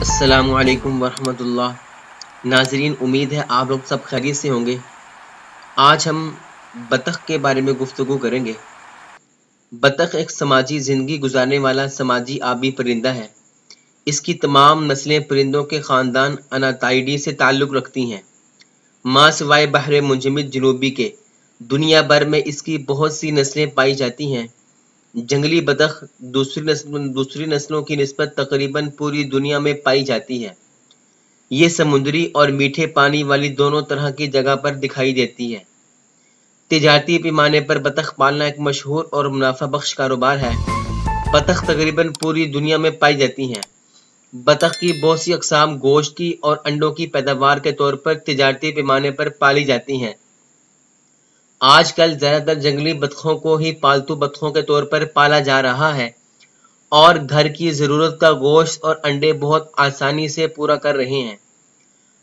السلام علیکم ورحمۃ اللہ۔ ناظرین، امید ہے آپ لوگ سب خیریت سے ہوں گے۔ آج ہم بطخ کے بارے میں گفتگو کریں گے۔ بطخ ایک سماجی زندگی گزارنے والا سماجی آبی پرندہ ہے۔ اس کی تمام نسلیں پرندوں کے خاندان اناتائیڈی سے تعلق رکھتی ہیں۔ ماں سوائے بحر منجمد جنوبی کے دنیا بھر میں اس کی بہت سی نسلیں پائی جاتی ہیں۔ جنگلی بطخ دوسری نسلوں کی نسبت تقریباً پوری دنیا میں پائی جاتی ہے۔ یہ سمندری اور میٹھے پانی والی دونوں طرح کی جگہ پر دکھائی دیتی ہے۔ تجارتی پیمانے پر بطخ پالنا ایک مشہور اور منافع بخش کاروبار ہے۔ بطخ تقریباً پوری دنیا میں پائی جاتی ہیں۔ بطخ کی بہت سی اقسام گوشت کی اور انڈوں کی پیداوار کے طور پر تجارتی پیمانے پر پالی جاتی ہیں۔ آج کل زیادہ تر جنگلی بطخوں کو ہی پالتو بطخوں کے طور پر پالا جا رہا ہے اور گھر کی ضرورت کا گوشت اور انڈے بہت آسانی سے پورا کر رہے ہیں۔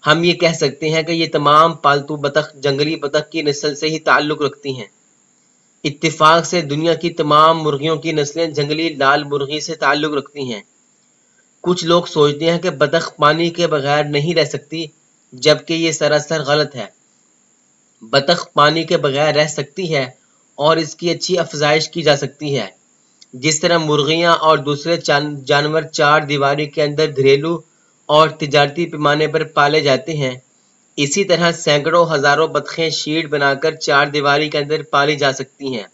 ہم یہ کہہ سکتے ہیں کہ یہ تمام پالتو بطخ جنگلی بطخ کی نسل سے ہی تعلق رکھتی ہیں۔ اتفاق سے دنیا کی تمام مرغیوں کی نسلیں جنگلی لال مرغی سے تعلق رکھتی ہیں۔ کچھ لوگ سوچتے ہیں کہ بطخ پانی کے بغیر نہیں رہ سکتی، جبکہ یہ سراسر غلط ہے۔ بطخ پانی کے بغیر رہ سکتی ہے اور اس کی اچھی افزائش کی جا سکتی ہے۔ جس طرح مرغیاں اور دوسرے جانور چار دیواری کے اندر گھریلو اور تجارتی پیمانے پر پالے جاتے ہیں، اسی طرح سینکڑوں ہزاروں بطخیں شیڈ بنا کر چار دیواری کے اندر پالی جا سکتی ہیں۔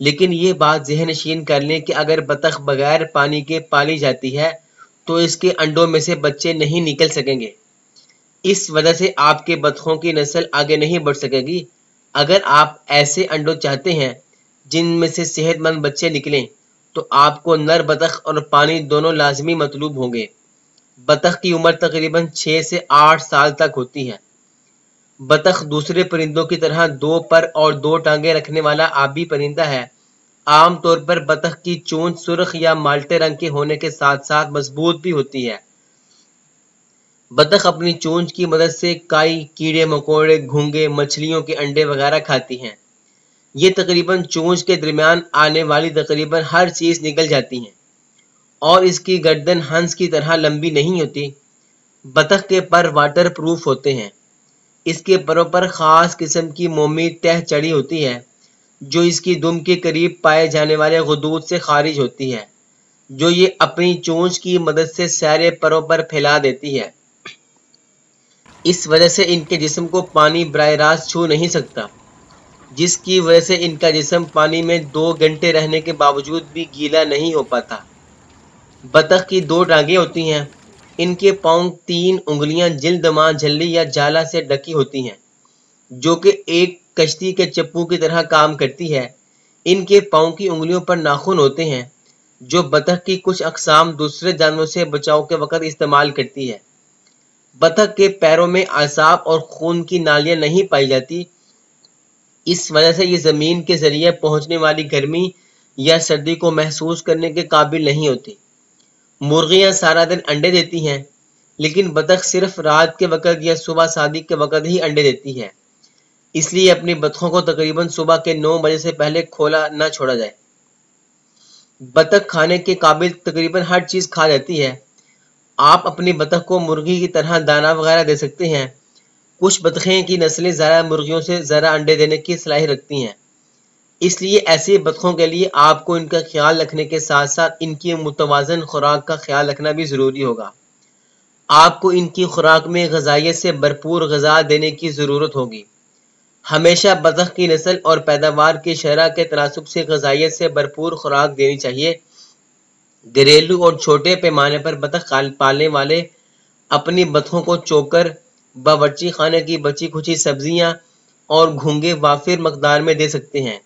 لیکن یہ بات ذہن نشین کر لیں کہ اگر بطخ بغیر پانی کے پالی جاتی ہے تو اس کے انڈوں میں سے بچے نہیں نکل سکیں گے۔ اس وجہ سے آپ کے بطخوں کی نسل آگے نہیں بڑھ سکے گی۔ اگر آپ ایسے انڈوں چاہتے ہیں جن میں سے صحت مند بچے نکلیں تو آپ کو نر بطخ اور پانی دونوں لازمی مطلوب ہوں گے۔ بطخ کی عمر تقریباً 6 سے 8 سال تک ہوتی ہے۔ بطخ دوسرے پرندوں کی طرح 2 پر اور 2 ٹانگیں رکھنے والا آبی پرندہ ہے۔ عام طور پر بطخ کی چونچ سرخ یا مالٹے رنگ کے ہونے کے ساتھ ساتھ مضبوط بھی ہوتی ہے۔ بطخ اپنی چونچ کی مدد سے کائی، کیڑے مکوڑے، گھونگے، مچھلیوں کے انڈے وغیرہ کھاتی ہیں۔ یہ تقریباً چونچ کے درمیان آنے والی تقریباً ہر چیز نگل جاتی ہیں اور اس کی گردن ہنس کی طرح لمبی نہیں ہوتی۔ بطخ کے پر واٹر پروف ہوتے ہیں۔ اس کے پروں پر خاص قسم کی مومی تہ چڑھی ہوتی ہے جو اس کی دم کے قریب پائے جانے والے غدود سے خارج ہوتی ہے، جو یہ اپنی چونچ کی مدد سے سارے پروں پر پھیلا دیتی ہے۔ اس وجہ سے ان کے جسم کو پانی براہ راست چھو نہیں سکتا، جس کی وجہ سے ان کا جسم پانی میں 2 گھنٹے رہنے کے باوجود بھی گیلا نہیں ہو پاتا۔ بطخ کی 2 ٹانگیں ہوتی ہیں۔ ان کے پاؤں 3 انگلیاں جلد ماں جھلی یا جالا سے ڈھکی ہوتی ہیں، جو کہ ایک کشتی کے چپو کی طرح کام کرتی ہے۔ ان کے پاؤں کی انگلیوں پر ناخن ہوتے ہیں، جو بطخ کی کچھ اقسام دوسرے جانوروں سے بچاؤ کے وقت استعمال کرتی ہے۔ بطخ کے پیروں میں اعصاب اور خون کی نالیاں نہیں پائی جاتی۔ اس وجہ سے یہ زمین کے ذریعے پہنچنے والی گرمی یا سردی کو محسوس کرنے کے قابل نہیں ہوتی۔ مرغیاں سارا دن انڈے دیتی ہیں، لیکن بطخ صرف رات کے وقت یا صبح صادق کے وقت ہی انڈے دیتی ہے۔ اس لیے اپنی بطخوں کو تقریباً صبح کے 9 بجے سے پہلے کھولا نہ چھوڑا جائے۔ بطخ کھانے کے قابل تقریباً ہر چیز کھا جاتی ہے۔ آپ اپنی بطخ کو مرغی کی طرح دانہ وغیرہ دے سکتے ہیں۔ کچھ بطخیں کی نسلیں زیادہ مرغیوں سے زیادہ انڈے دینے کی صلاحیت رکھتی ہیں۔ اس لیے ایسی بطخوں کے لیے آپ کو ان کا خیال رکھنے کے ساتھ ساتھ ان کی متوازن خوراک کا خیال رکھنا بھی ضروری ہوگا۔ آپ کو ان کی خوراک میں غذائیت سے بھرپور غذا دینے کی ضرورت ہوگی۔ ہمیشہ بطخ کی نسل اور پیداوار کی شرح کے تناسب سے غذائیت سے بھرپور خوراک دینی چاہیے۔ گھریلو اور چھوٹے پیمانے پر بطخ پالنے والے اپنی بطخوں کو چوکر، باورچی خانے کی بچی کھچی سبزیاں اور گھونگے وافر مقدار میں دے سکتے ہیں۔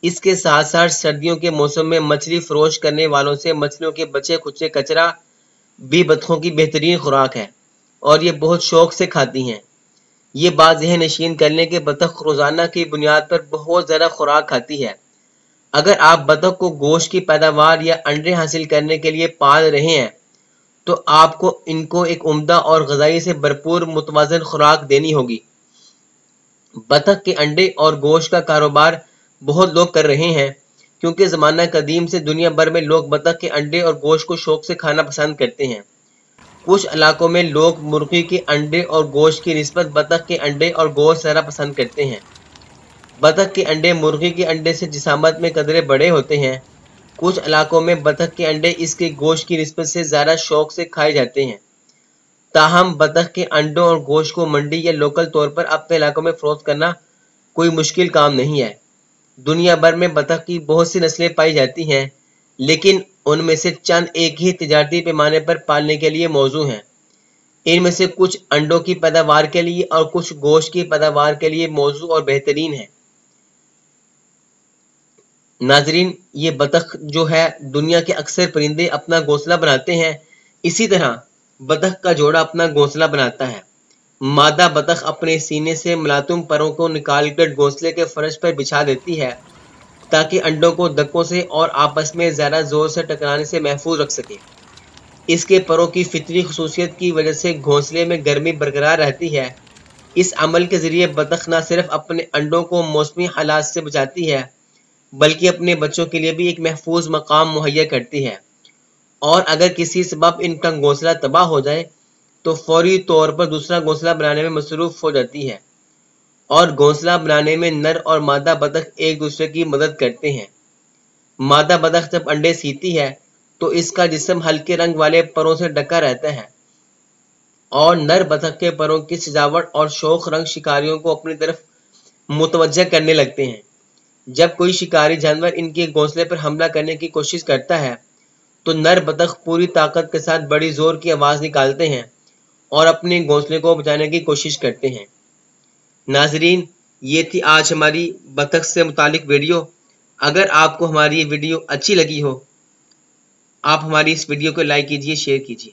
اس کے ساتھ ساتھ سردیوں کے موسم میں مچھلی فروش کرنے والوں سے مچھلیوں کے بچے کھچے کچرا بھی بطخوں کی بہترین خوراک ہے اور یہ بہت شوق سے کھاتی ہیں۔ یہ بات ذہن نشین کر لیں کہ بطخ روزانہ کی بنیاد پر بہت زیادہ خوراک کھاتی ہے۔ اگر آپ بطخ کو گوشت کی پیداوار یا انڈے حاصل کرنے کے لیے پال رہے ہیں تو آپ کو ان کو ایک عمدہ اور غذائی سے بھرپور متوازن خوراک دینی ہوگی۔ بطخ کے انڈے اور گوشت کا کاروبار بہت لوگ کر رہے ہیں، کیونکہ زمانہ قدیم سے دنیا بھر میں لوگ بطخ کے انڈے اور گوشت کو شوق سے کھانا پسند کرتے ہیں کچھ علاقوں میں لوگ مرغی کے انڈے اور گوشت کی نسبت بطخ کے انڈے اور گوشت زیادہ پسند کرتے ہیں۔ بطخ کے انڈے مرغی کے انڈے سے جسامت میں قدرے بڑے ہوتے ہیں۔ کچھ علاقوں میں بطخ کے انڈے اس کے گوشت کی نسبت سے زیادہ شوق سے کھائے جاتے ہیں۔ تاہم بطخ کے انڈوں اور گوشت کو منڈی یا لوکل طور پر اپنے علاقوں میں فروخت کرنا کوئی مشکل کام نہیں ہے۔ دنیا بھر میں بطخ کی بہت سی نسلیں پائی جاتی ہیں، لیکن ان میں سے چند ایک ہی تجارتی پیمانے پر پالنے کے لیے موزوں ہیں۔ ان میں سے کچھ انڈوں کی پیداوار کے لیے اور کچھ گوشت کی پیداوار کے لیے موزوں اور بہترین ہیں۔ ناظرین، یہ بطخ جو ہے دنیا کے اکثر پرندے اپنا گھونسلہ بناتے ہیں، اسی طرح بطخ کا جوڑا اپنا گھونسلہ بناتا ہے۔ مادہ بطخ اپنے سینے سے ملاتم پروں کو نکال کر گھونسلے کے فرش پر بچھا دیتی ہے تاکہ انڈوں کو دھکوں سے اور آپس میں زیادہ زور سے ٹکرانے سے محفوظ رکھ سکے۔ اس کے پروں کی فطری خصوصیت کی وجہ سے گھونسلے میں گرمی برقرار رہتی ہے۔ اس عمل کے ذریعے بطخ نہ صرف اپنے انڈوں کو موسمی حالات سے بچاتی ہے بلکہ اپنے بچوں کے لیے بھی ایک محفوظ مقام مہیا کرتی ہے، اور اگر کسی سبب ان کا گھونسلہ تباہ ہو جائے تو فوری طور پر دوسرا گھونسلہ بنانے میں مصروف ہو جاتی ہے، اور گھونسلہ بنانے میں نر اور مادہ بطخ ایک دوسرے کی مدد کرتے ہیں۔ مادہ بطخ جب انڈے سیتی ہے تو اس کا جسم ہلکے رنگ والے پروں سے ڈھکا رہتا ہے، اور نر بطخ کے پروں کی سجاوٹ اور شوخ رنگ شکاریوں کو اپنی طرف متوجہ کرنے لگتے ہیں۔ جب کوئی شکاری جانور ان کے گھونسلے پر حملہ کرنے کی کوشش کرتا ہے تو نر بطخ پوری طاقت کے ساتھ بڑی زور کی آواز نکالتے ہیں اور اپنے گھونسلے کو بچانے کی کوشش کرتے ہیں۔ ناظرین، یہ تھی آج ہماری بطخ سے متعلق ویڈیو۔ اگر آپ کو ہماری یہ ویڈیو اچھی لگی ہو، آپ ہماری اس ویڈیو کو لائک کیجیے، شیئر کیجیے۔